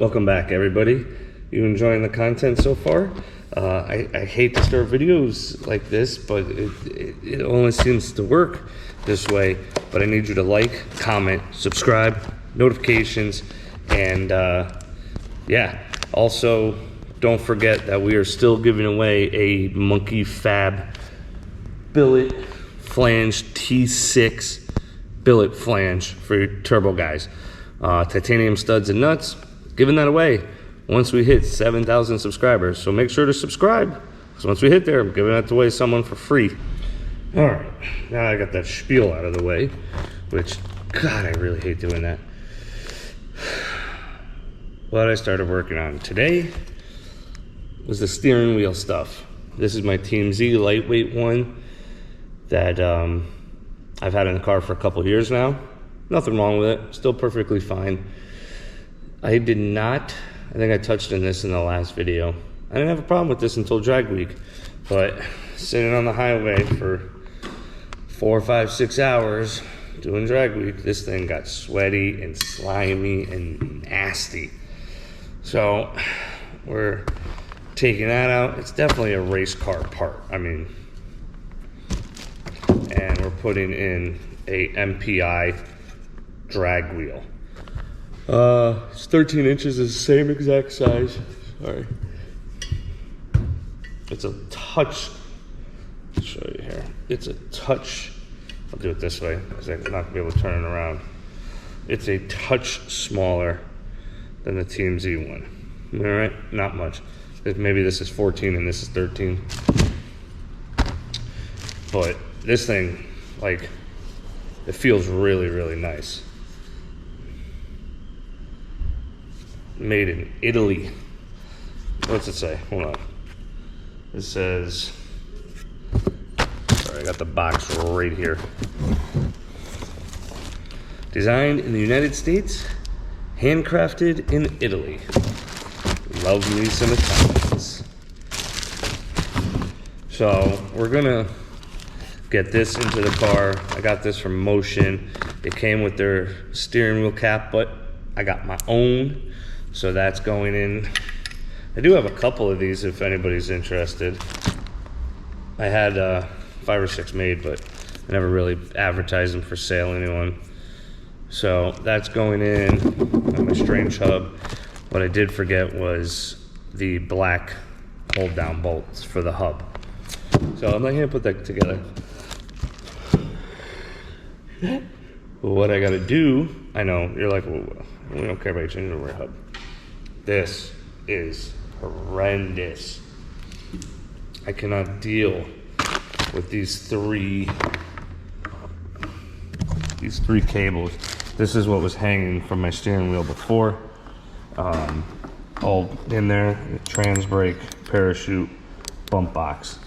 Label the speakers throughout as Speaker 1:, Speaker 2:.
Speaker 1: Welcome back, everybody. You enjoying the content so far? I hate to start videos like this, but it only seems to work this way. But I need you to like, comment, subscribe, notifications, and yeah. Also, don't forget that we are still giving away a Monkey Fab billet flange T6 billet flange for your turbo guys. Titanium studs and nuts. Giving that away once we hit 7,000 subscribers. So make sure to subscribe, because once we hit there, I'm giving that away to someone for free. All right, now I got that spiel out of the way, which, God, I really hate doing that. What I started working on today was the steering wheel stuff. This is my Team Z lightweight one that I've had in the car for a couple years now. Nothing wrong with it, still perfectly fine. I did not, I think I touched on this in the last video. I didn't have a problem with this until drag week, but sitting on the highway for 4, 5, 6 hours doing drag week, this thing got sweaty and slimy and nasty. So we're taking that out. It's definitely a race car part. I mean, and we're putting in a MPI drag wheel. It's 13 inches, is the same exact size. Sorry. It's a touch, I'll show you here. It's a touch, I'll do it this way because I'm not gonna be able to turn it around. It's a touch smaller than the Team Z one. All right, not much. Maybe this is 14 and this is 13. But this thing, like, it feels really, really nice. Made in Italy. What's it say? Hold on. It says, sorry, I got the box right here. Designed in the United States, handcrafted in Italy. Love me some Italians. So we're gonna get this into the car. I got this from Motion. It came with their steering wheel cap, but I got my own. So that's going in. I do have a couple of these if anybody's interested. I had 5 or 6 made, but I never really advertised them for sale anyone. So that's going in on my strange hub. What I did forget was the black hold down bolts for the hub. So I'm not gonna put that together. What I gotta do, I know, you're like, well, we don't care about your engine rear hub. This is horrendous. I cannot deal with these three cables. This is what was hanging from my steering wheel before. All in there, trans brake, parachute, bump box.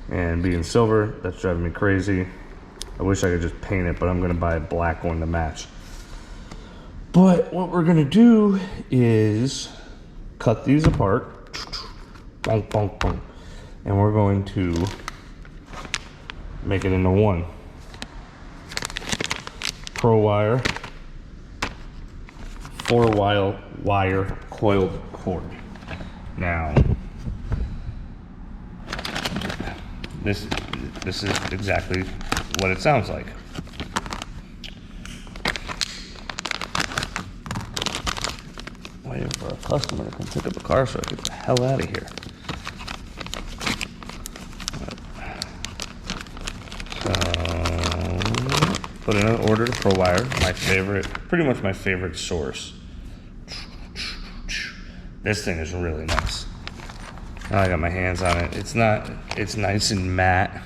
Speaker 1: And being silver, that's driving me crazy. I wish I could just paint it, but I'm gonna buy a black one to match. But what we're gonna do is cut these apart, bonk, bonk, bonk, and we're going to make it into one. Pro wire, 4-wire coiled cord. Now, this is exactly what it sounds like. Waiting for a customer to come pick up a car so I get the hell out of here. So, put in an order to Pro Wire, my favorite, pretty much my favorite source. This thing is really nice. Now I got my hands on it. It's nice and matte.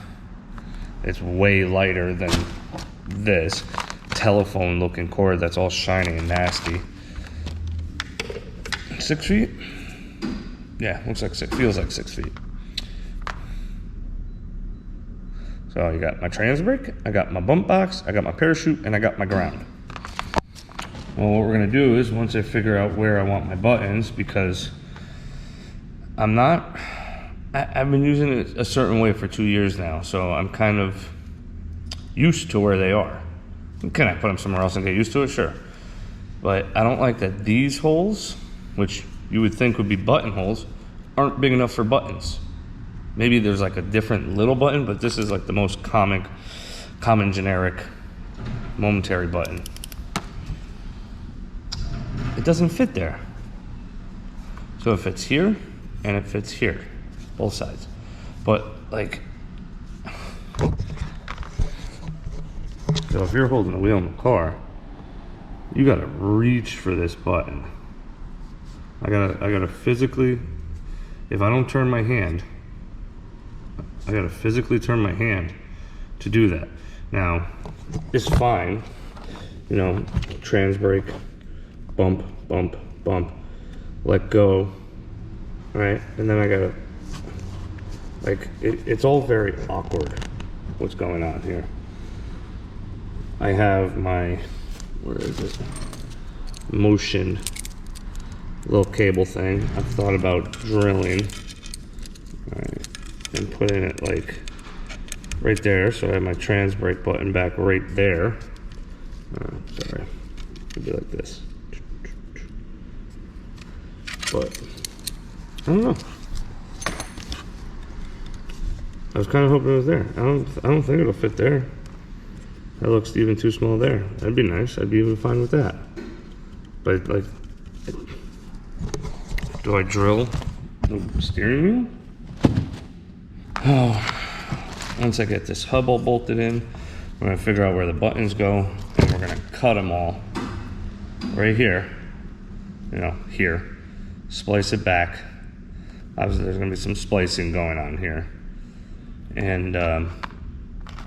Speaker 1: It's way lighter than this telephone looking cord that's all shiny and nasty. 6 feet? Yeah, looks like 6, feels like 6 feet. So you got my trans brake, I got my bump box, I got my parachute, and I got my ground. Well, what we're gonna do is once I figure out where I want my buttons, because I've been using it a certain way for 2 years now, so I'm kind of used to where they are. Can I put them somewhere else and get used to it? Sure. But I don't like that these holes which you would think would be buttonholes, aren't big enough for buttons. Maybe there's like a different little button, but this is like the most common generic momentary button. It doesn't fit there. So it fits here and it fits here, both sides. But like, so if you're holding the wheel in the car, you gotta reach for this button. I gotta physically, if I don't turn my hand, I gotta physically turn my hand to do that. Now, it's fine, you know, trans brake, bump, bump, bump, let go, right? And then I gotta, like, it's all very awkward what's going on here. I have my, where is it? Motion little cable thing. I've thought about drilling, right, and putting it like right there, so I have my trans brake button back right there. Sorry, it'd be like this. But I don't know. I was kind of hoping it was there. I don't think it'll fit there. That looks even too small there. That'd be nice. I'd be even fine with that. But like, do I drill the steering wheel? Oh, once I get this hub all bolted in, I'm gonna figure out where the buttons go, and we're gonna cut them all right here. You know, here. Splice it back. Obviously, there's gonna be some splicing going on here, and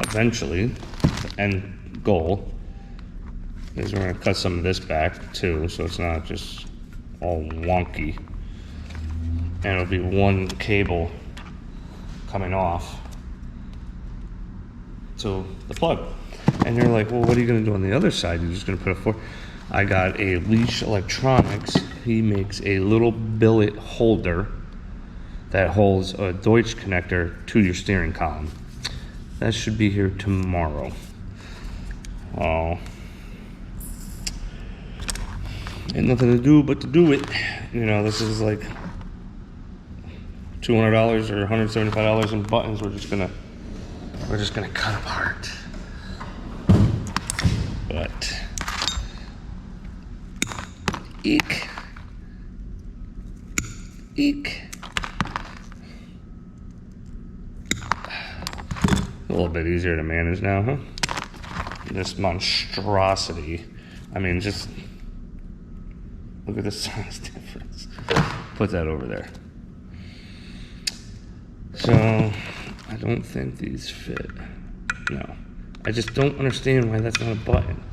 Speaker 1: eventually, the end goal is we're gonna cut some of this back too, so it's not just all wonky. And it'll be one cable coming off to the plug. And you're like, well, what are you gonna do on the other side? You're just gonna put a fork. I got a Leash Electronics. He makes a little billet holder that holds a Deutsch connector to your steering column. That should be here tomorrow. Oh, ain't nothing to do but to do it. You know, this is like $200 or $175 in buttons. We're just gonna cut apart. But eek. A little bit easier to manage now, huh? This monstrosity. I mean, just look at the size difference. Put that over there. So, I don't think these fit. No. I just don't understand why that's not a button.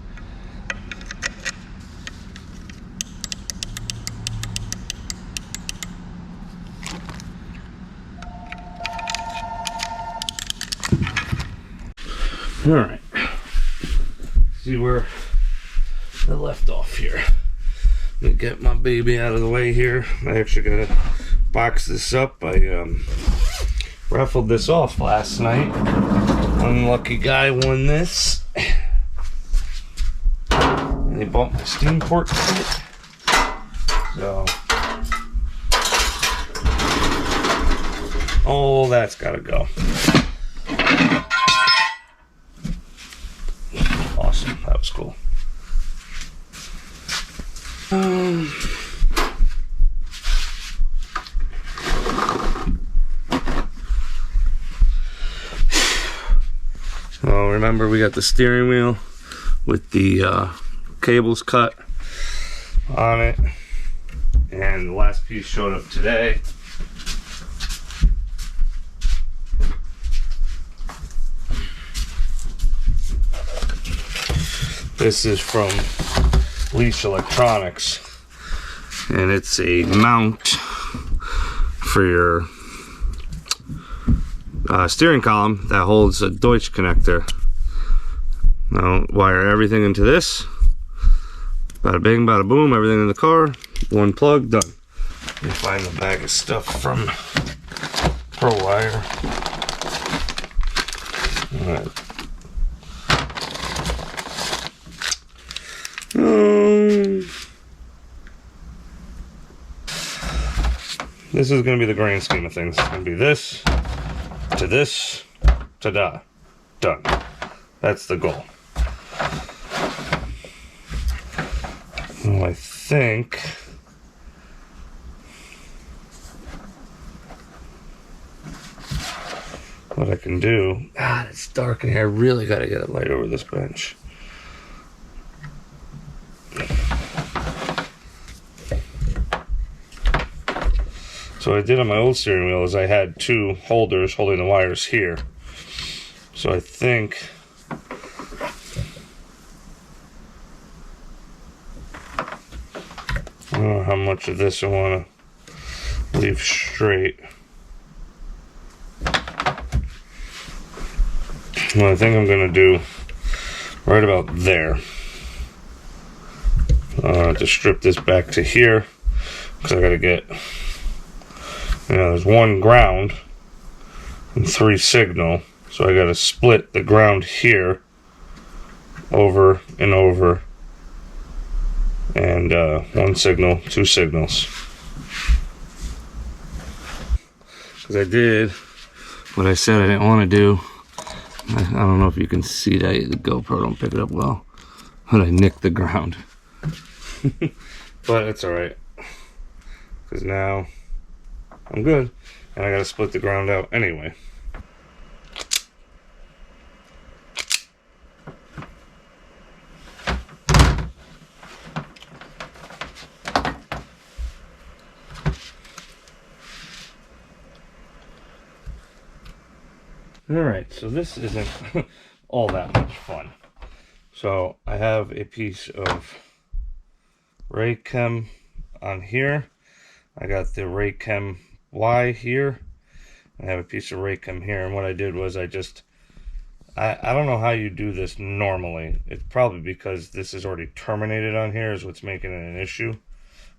Speaker 1: All right, see where I left off here. Let me get my baby out of the way here. I actually gotta box this up. I raffled this off last night. Unlucky guy won this. And he bought my steam port kit. So all that's gotta go. Awesome, that was cool. So remember, we got the steering wheel with the cables cut on it, and the last piece showed up today. This is from Leash Electronics, and it's a mount for your steering column that holds a Deutsch connector. Now wire everything into this. Bada bing, bada boom, everything in the car. One plug, done. Let me find the bag of stuff from ProWire. Alright. This is going to be the grand scheme of things. It's going to be this, ta-da, done. That's the goal. Well, I think what I can do, it's dark in here. I really got to get a light over this bench. So what I did on my old steering wheel is I had two holders holding the wires here. So I think I don't know how much of this I want to leave straight. What I think I'm going to do right about there. To strip this back to here, because I got to get, there's one ground and 3 signal, so I got to split the ground here over and over, and 1 signal, 2 signals. Because I did what I said I didn't want to do. I don't know if you can see that, the GoPro don't pick it up well, but I nicked the ground. But it's alright, because now I'm good, and I gotta split the ground out anyway. Alright, so this isn't all that much fun. So I have a piece of Ray Chem on here. I got the Ray Chem Y here. I have a piece of Ray Chem here, and what I did was I don't know how you do this normally. It's probably because this is already terminated on here is what's making it an issue.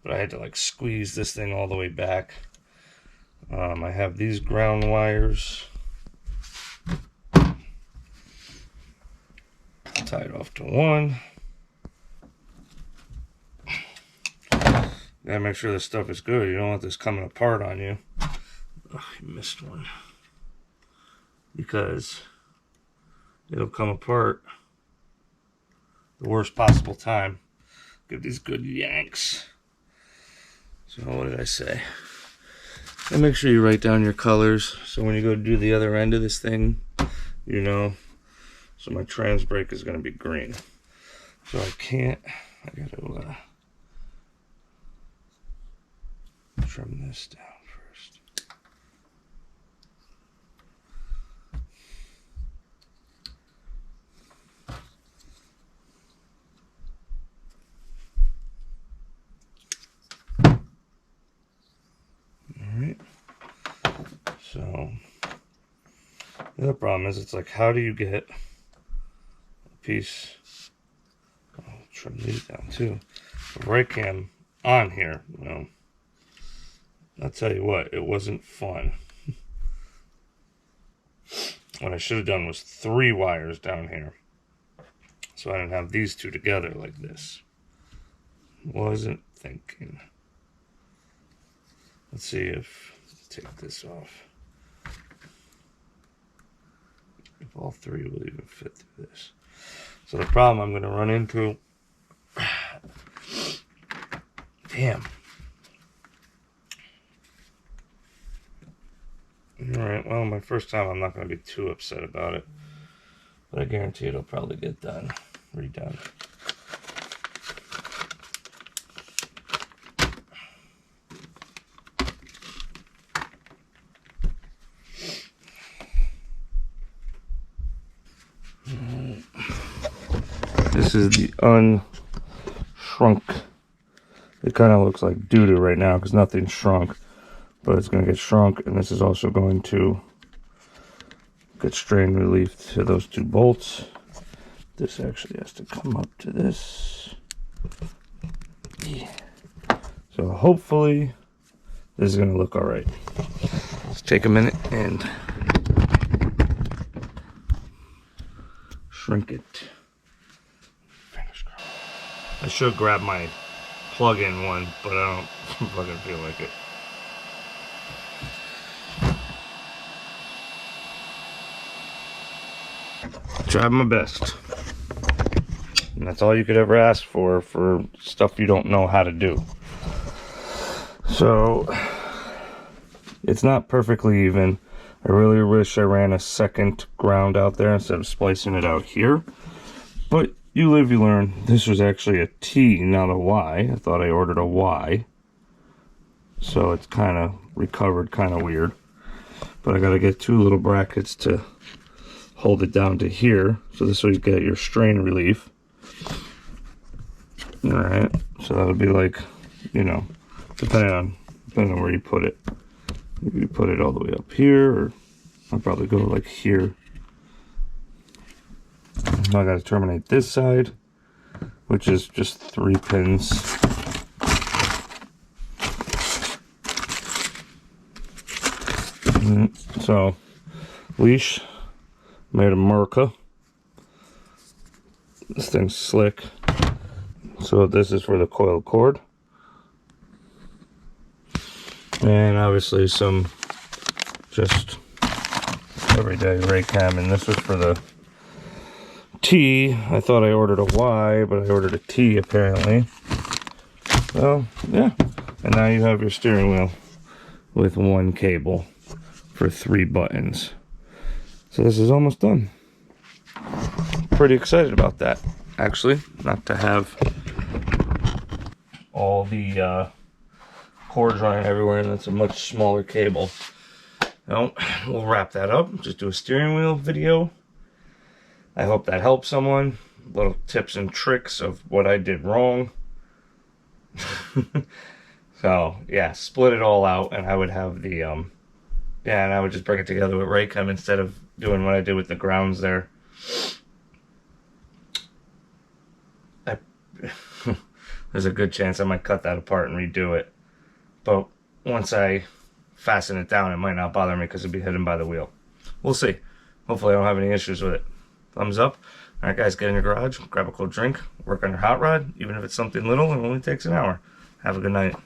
Speaker 1: But I had to like squeeze this thing all the way back. I have these ground wires tied off to one. Gotta make sure this stuff is good. You don't want this coming apart on you. Oh, I missed one. Because it'll come apart the worst possible time. Give these good yanks. So what did I say? And make sure you write down your colors, so when you go to do the other end of this thing, you know. So my trans brake is going to be green. So I gotta trim this down first. Alright. So the other problem is, it's like, how do you get a piece, I'll trim these down too, the Ray Chem on here? Well, I'll tell you what, it wasn't fun. What I should have done was 3 wires down here, so I didn't have these two together like this. Wasn't thinking. Let's see if, take this off, if all 3 will even fit through this. So the problem I'm going to run into, damn. Alright, well, my first time I'm not going to be too upset about it, but I guarantee it'll probably get done, redone. This is the unshrunk. It kind of looks like doo-doo right now because nothing's shrunk, but it's going to get shrunk, and this is also going to get strain relief to those 2 bolts. This actually has to come up to this. Yeah. So hopefully this is going to look all right. Let's take a minute and shrink it. I should grab my plug-in one, but I don't fucking feel like it. tried my best. And that's all you could ever ask for stuff you don't know how to do. So, it's not perfectly even. I really wish I ran a second ground out there instead of splicing it out here. But you live, you learn. This was actually a T, not a Y. I thought I ordered a Y. So it's kind of recovered, kind of weird. But I got to get 2 little brackets to hold it down to here. So this way you get your strain relief. Alright, so that would be like, you know, depending on where you put it. Maybe you put it all the way up here, or I'll probably go like here. Now I gotta terminate this side, which is just 3 pins. So, leash, made of Merca. This thing's slick. So this is for the coiled cord. And obviously some just everyday ray cam, and this was for the T. I thought I ordered a Y, but I ordered a T apparently. So yeah, and now you have your steering wheel with 1 cable for 3 buttons. So this is almost done. Pretty excited about that, actually, not to have all the cords running everywhere, and that's a much smaller cable. Now, we'll wrap that up, just do a steering wheel video. I hope that helps someone. Little tips and tricks of what I did wrong. So, yeah, split it all out, and I would have the, yeah, and I would just bring it together with Raychem instead of doing what I did with the grounds there. There's a good chance I might cut that apart and redo it. But once I fasten it down, it might not bother me because it'll be hidden by the wheel. We'll see. Hopefully I don't have any issues with it. Thumbs up. Alright guys, get in your garage, grab a cold drink, work on your hot rod. Even if it's something little, it only takes an hour. Have a good night.